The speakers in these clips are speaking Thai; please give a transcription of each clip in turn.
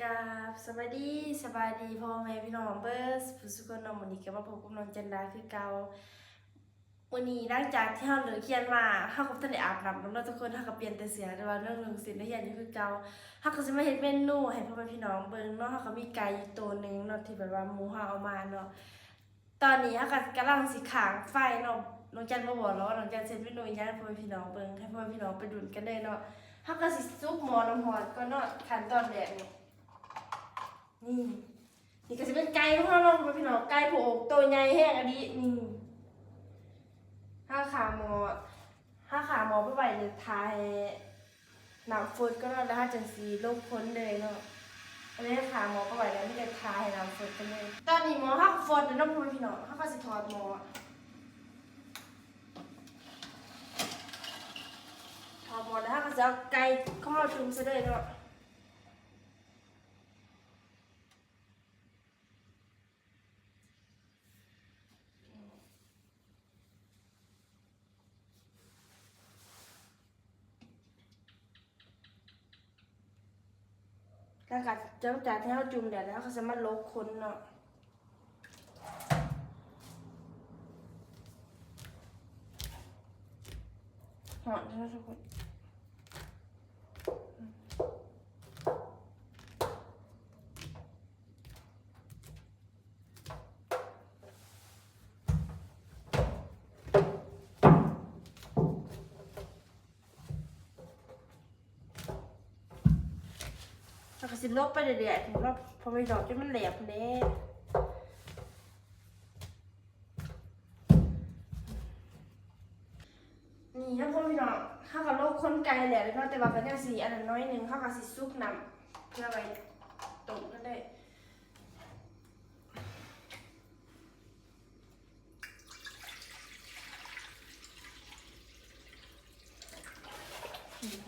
กับสบายดีพ่อแม่พี่น้องเบิร์สผู้สุขนมวันนี้ก็มาพบกับน้องจันดาคือเก่าวันนี้หลังจากที่เราเหลือเขียนมาเราก็ต้องได้อาบน้ำกันแล้วทุกคนเราก็เปลี่ยนแต่เสียแต่ว่าเรื่องสิ่งที่ยันอยู่คือเก่าเราก็จะมาเฮ็ดเมนูให้พ่อแม่พี่น้องเบิ่งเนาะเราก็มีไก่อยู่ตัวนึงเนาะที่แบบว่าหมูเฮาเอามาเนาะตอนนี้เราก็กำลังสิขางไฟเนาะน้องจันบ่บอกแล้วว่าน้องจันเสร็จเมนูอีหยังให้พ่อแม่พี่น้องเบิ่งให้พ่อแม่พี่น้องไปดูกันเลยเนาะเราก็สิซุปหม้อน้ำร้อนก่อนเนาะขั้นตอนแรกนี่ก็จะเป็นไก่ของเราพี่น้องไก่ผูกตัวใหญ่แห้งอันนี้นี่ห้าขาหมอไปไว้เลยทายหนังฟุตก็แล้วถ้าจังสีลบพ้นเลยเนาะอันนี้ขาหมอไปไว้แล้วที่จะทายหนังฟุตกันเลยตอนนี้หมอห้าฟุตเลยน้องพี่น้องห้าก็จะถอดหมอแล้วห้าก็จะเอาไก่ข้าวจุ่มซะเลยเนาะแล้วก็จังจากที่เราจุ่มเดี๋ยวแล้วเขาจะมาลบคนเนาะหอมนะทุกคนแล้วก็สิลบไปเรื่อยๆผมว่าพอไปดอกจนมันแหลมเลยนี่ถ้าพ่อพี่น้องข้าวกับโลกคนไกลแหละเนาะแต่ว่าเป็นอย่างสีอันนั้นน้อยหนึ่งข้าวกับสีซุปน้ำเพื่อไปตุ่มกันได้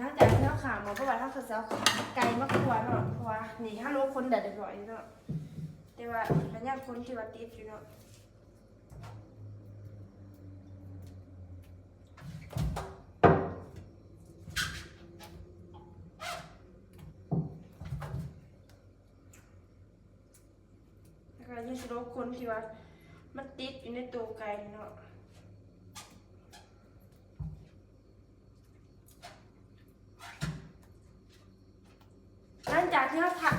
น่าจะเท่าขาหมอเพราะว่าถ้าเขาจะไกลมากกว่าเนาะเพราะว่านี่ถ้าโลกคนเด็ดบ่อยเนาะแต่ว่าเป็นอย่างคนที่ว่าติดอยู่เนาะยังสิโลกคนที่ว่ามันติดอยู่ในตัวไก่เนาะหลังจากที่เขาผัด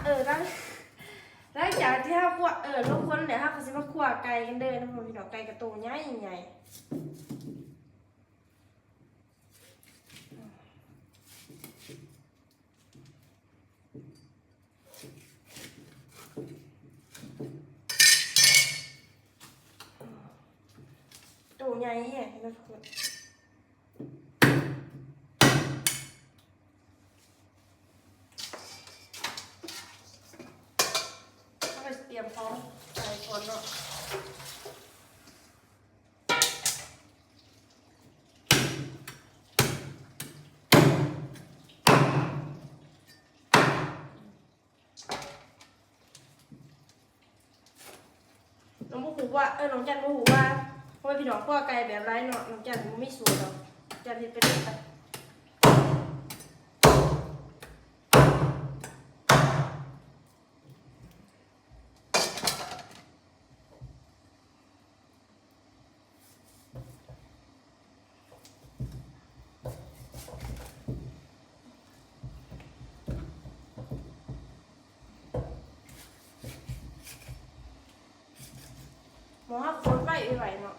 หลังจากที่เขาคั่วโลกคนเดี๋ยวเขาจะมาคั่วไก่กันเด้อนะพี่น้องไก่กระตูใหญ่ใหญ่ตัวใหญ่เนี่ยนะทุกคนเตรียมพร้อมใส่คนเนาะน้องผู้หูว่าน้องจันผู้หูว่าเพราะว่าพี่น้องคั่วไก่แบบไรเนาะน้องจันไม่สูตรหรอกจันเห็นไปเลยค่ะหมอโคตรไปไหวเนาะ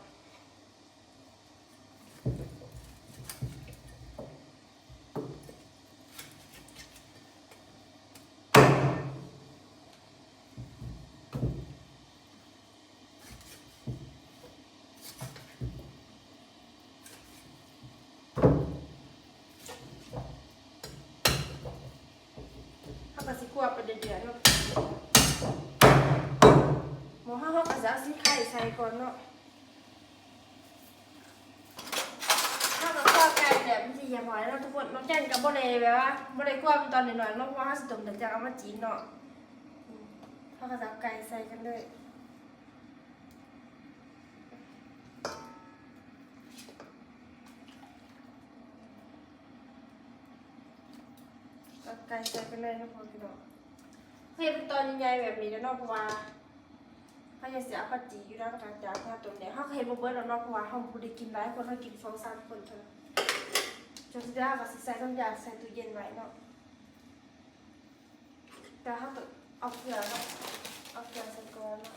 ถ้ามาสิกลัวประเดี๋ยวเนาะหมอเขาก็จะสิไข่ใส่ก่อนเนาะถ้าเราคั่วไก่แบบมันจะยำหอยแล้วทุกคนน้องแจ้งกับบ่ได้แบบว่าบ่ได้คั่วตอนหน่อยๆเนาะเพราะว่าสิต้มแต่จะเอามาจีนเนาะเขาก็จะไก่ใส่กันเลยไก่ใส่กันเลยนะพ่อพี่น้อง เห็นตอนใหญ่ๆแบบนี้แล้วเนาะเพราะว่าเขาจะเสียปัจจีอยู่ด้านกลางจากหน้าตัวเนี่ยเขาเห็นบ่เบิดแล้วเนาะเพราะว่าเขาบ่ได้กินหลายคนเขากิน2-3คนเท่านั้นจนสุดท้ายก็สิใส่น้ำยาใส่ตู้เย็นไว้เนาะแต่เขาต้องเอาเกลือเนาะเอาเกลือใส่ก่อนเนาะ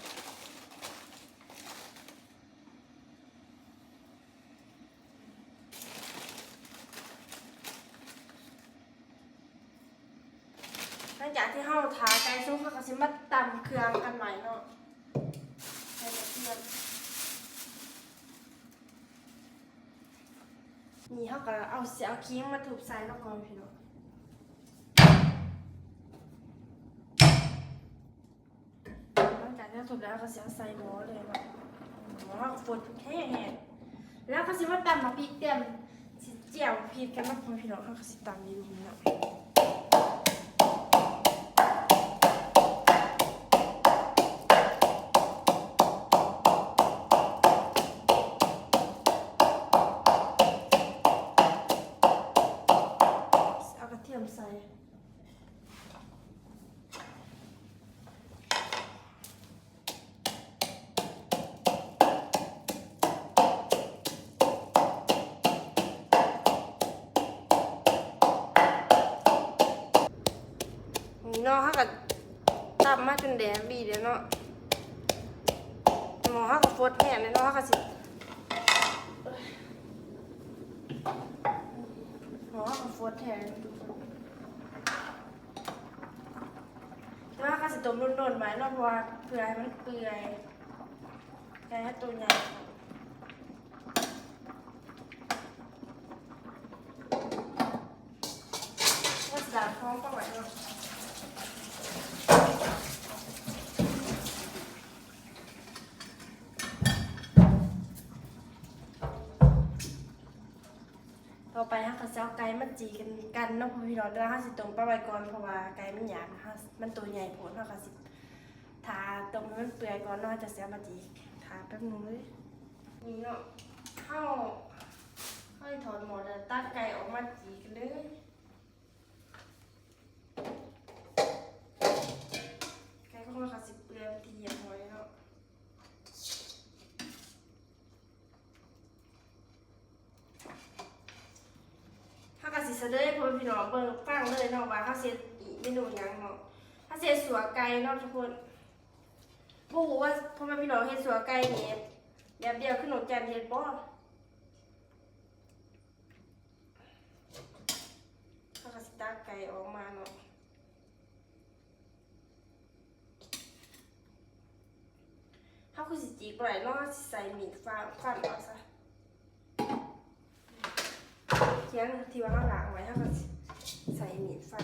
หลังจากที่เขาทาไก่ซุปเขาก็สิมาตำเครื่องกันใหม่เนาะใส่กระเทียมนี่เขาก็เอาเสียเอาครีมมาถูบใส่แล้วก่อนพี่น้องหลังจากที่ถูบแล้วก็เสียใส่หม้อเลยเนาะหม้อฝดแห้งๆแล้วก็สิมาตำมาพริกเตรียมสิเจียวพริกกันมาพอพี่น้องเขาก็สิตำอยู่นี่เนาะใส่นี่เนาะเขาก็ตำมาจนแดงดีเดี๋ยวเนาะหมอเขาก็ฟดแห้งเลยเนาะเขาก็สิหมอเขาก็ฟดแห้งแล้วก็สิต้มนุ่นๆไว้เนาะเพราะว่าเพื่อให้มันเปื่อยไก่ให้ตัวใหญ่ก็สาดท้องก็ไหวเนาะต่อไปเขาก็จะเอาไก่มาจีกันเนาะพี่น้องแล้วเขาสิต้มปลาไว้ก่อนเพราะว่าไก่มันหยาบนะคะมันตัวใหญ่โผล่เขาก็สิทาตรงมันเปื่อยก่อนเนาะจะเสียมาจีทาแป๊บนึงเลยนี่เนาะเข้าถอดหมดแล้วตัดไก่ออกมาจีกันเลยไก่ก็มาสิเปื่อยทีอย่างน้อยเนาะถ้ากสิเสด็จพ่อพี่น้องเบิ่งฟังเลยเนาะว่าเขาเสียเมนูหยังเนาะถ้าเสียสัวไก่เนาะทุกคนบ่ฮู้ว่าพ่อแม่พี่น้องเฮ็ดสัวไก่นี่แบบเดียวคือหนูแจ่มเฮ็ดบ่เขาก็สิตักไก่ออกมาเนาะเขาคือสิจีบบ่ได้เนาะสิใส่มีดฟันเอาซะเขียงที่ว่าเขาล้างไว้เขาก็ใส่มีดฟัน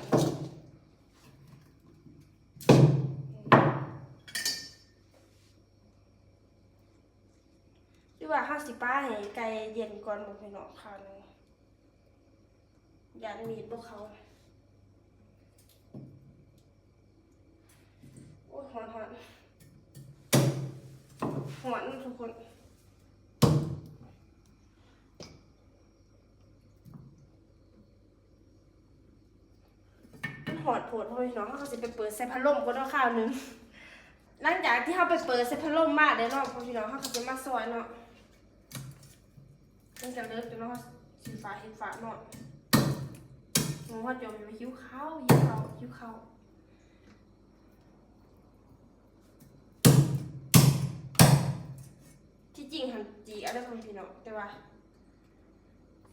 หรือว่าเขาสิป้าให้ไก่เย็นก่อนบ่พี่น้องข้าวนึงยันมีดพวกเขาโอ้ยหอนทุกคนมันหอดโผดพ่อพี่น้องเขาก็สิไปเปิดใส่พัดลมก่อนเนาะข้าวนึงหลังจากที่เขาไปเปิดใส่พัดลมมาได้เนาะพ่อพี่น้องเขาก็จะมาซอยเนาะมันจะเลิกเนาะสีฟ้าเห็นฟ้าเนาะหนูว่าจมอยู่หิวข้าวที่จริงหันจีอะไรพ่อพี่น้องแต่ว่า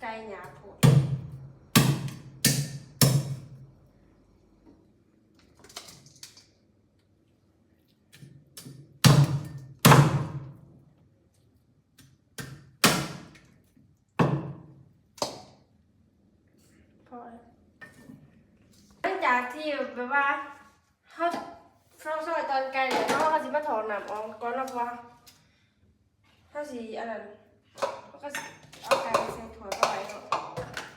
ไก่หยาโผดหลังจากที่แบบว่าเขาซอยตอนไกลเนี่ยเขาสิมาถอนน้ำออกก่อนแล้วว่าเขาสิอันนั้นเขาก็เอาไก่ใส่ถั่วเข้าไปเนาะ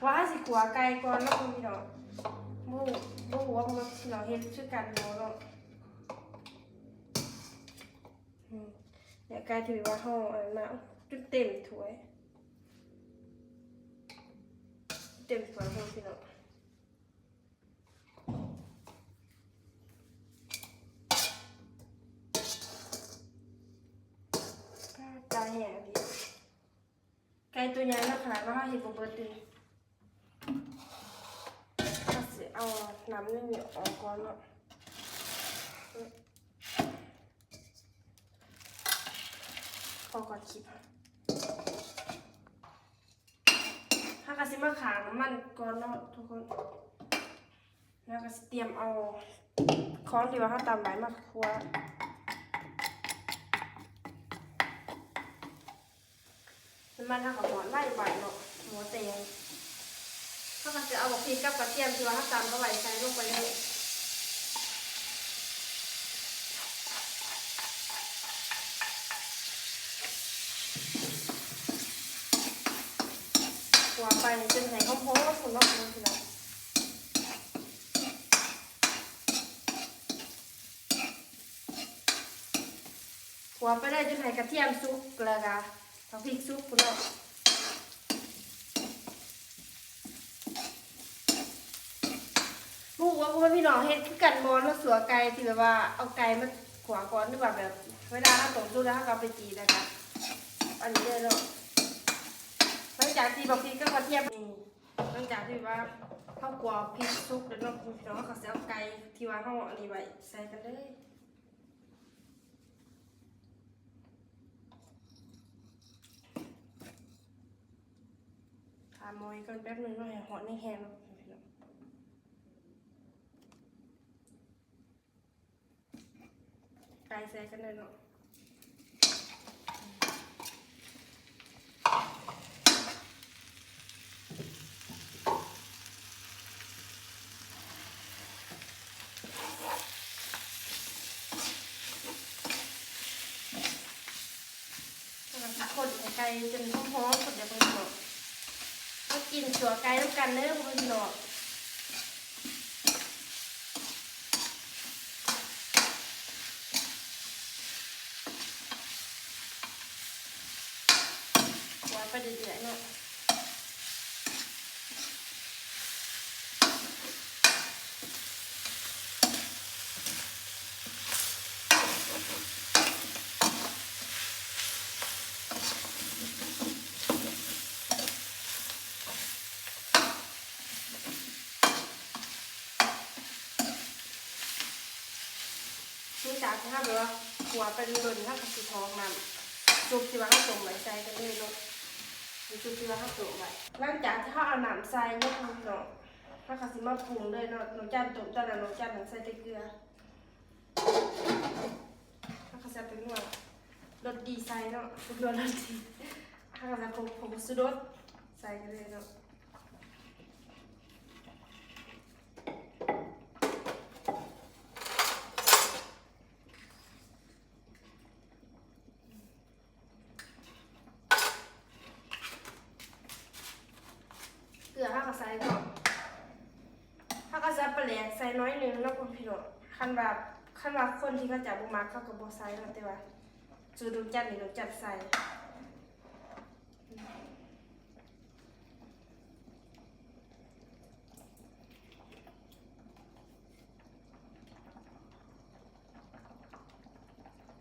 ว่าสิขัวไก่ก่อนแล้วคุณพี่น้องบ่หัวเพราะว่าพี่น้องเฮ็ดชื่อกันเนาะเนี่ยไก่ถือว่าเขาอันนั้นจนเต็มถ้วยพี่น้อง แห้งดีไก่ตัวใหญ่แล้วขนาดว่าเห็ดบะเบิดดีถ้าสิเอาน้ำนี่มีออกก่อนเนาะพอก่อนคลิปถ้ากระซิมาขางน้ำมันก่อนเนาะทุกคนแล้วก็เตรียมเอาค้อนที่ว่าเขาตำไว้มาคั่วน้ำมันถ้ากับหมอนไล่ใบเนาะหัวเตียงถ้าก็จะเอาบอกพริกกับกระเทียมที่ว่าเขาตำเข้าไปใส่ลงไปเลยคั่วไปจนให้หอมๆสุดเนาะทีละหัวไปได้จนให้กระเทียมสุกแล้วก็ผักพริกสุกคุณเนาะลูกว่าพี่น้องเฮ็ดคือกันมอนแล้วสัวไก่ที่แบบว่าเอาไก่มาขวาก่อนหรือแบบเวลาเราต้มสุกแล้วเราเอาไปจีนะคะอันนี้เลยเนาะหลังจากที่ผักพริกกับกระเทียมหลังจากที่ว่าเขากลัวพริกสุกแล้วเนาะพี่น้องเขาก็จะเอาไก่ที่ว่าเขาอันนี้ไว้ใส่กันเลยมอยก่อนแป๊บนึงหน่อยหอในแฮมไก่ใส่กันเลยเนาะคนไก่จนหอมๆคนเดียวกันเนาะก็กินสัวไก่แล้วกันเนื้อคุณพี่น้องหัวไปเดือดๆเนาะนี่จากที่ห้าแบบว่าหัวเป็นหล่นถ้ากับสีทองมันซุปที่ว่าเขาต้มไว้ใส่กันเลยเนาะมีซุปที่ว่าเขาต้มไว้หลังจากที่เขาเอาน้ำใส่เนี่ยเนาะถ้าเขาสิมาปรุงเลยเนาะน้ำจานต้มจานละน้ำจานหนึ่งใส่แต่เกลือถ้าเขาใส่เป็นว่ารสดีใส่เนาะเป็นรสดีถ้าเขาใส่ผงชูรสใส่กันเลยเนาะเกลือถ้าก็ใส่ก่อนถ้าก็จะปลาแหลกใส่น้อยนึงแล้วคนพี่น้องขั้นว่าคนที่เขาจับบุมาเขาก็บ่ใส่เนาะแต่ว่าจูดจัดนี่ดจัดใส่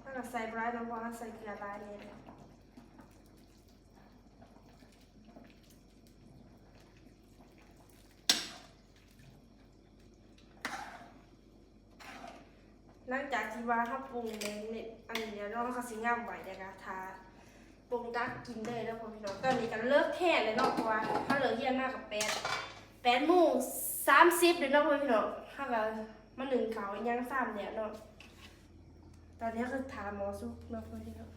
ถ้าก็ใส่ปลาแล้วพอใส่เกลือลายเนี่ยหลังจากที่ว่าถ้าปรุงในอันนี้เดี๋ยวเราเขาสิงามไว้เดี๋ยวทาปรุงดักกินเลยแล้วพี่น้องตอนนี้กันเลิกแท้เลยเนาะเพราะว่าถ้าเหลือเยี่ยมมากกับ8:30เลยเนาะพี่น้องถ้าแบบมา1เขายัง3เนี่ยเนาะตอนนี้คือทาหมอซุกเนาะพี่น้อง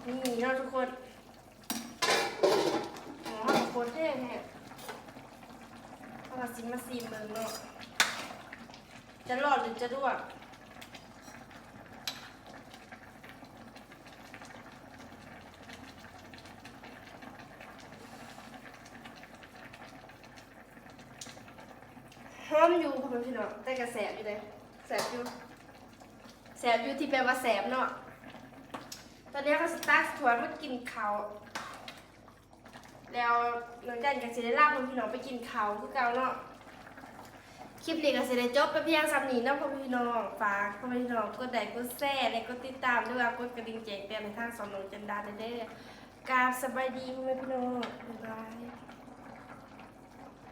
นี่เนาะทุกคนหมอเขาโคตรเท่แท้ถ้าเราซิมาซีเมืองเนาะจะรอดหรือจะรั่วหอมอยู่พ่อพี่น้องแต่กระแสบอยู่เลยแสบอยู่ที่แปลว่าแสบเนาะตอนนี้เขาสตาร์ทถวนมากินข้าวแล้วหลังจากสิได้ลาพ่อพี่น้องไปกินข้าวคือเก่าเนาะ คลิปนี้ก็สิได้จบไปเพียงสำนี้เนาะพ่อแม่พี่น้องฝากพ่อแม่พี่น้องกดไลค์กดแชร์และกดติดตามด้วยกดกระดิ่งแจ้งเตือนในทางสองน้องจันดาเด้อกราบสบายดีพ่อแม่พี่น้องบ๊ายบาย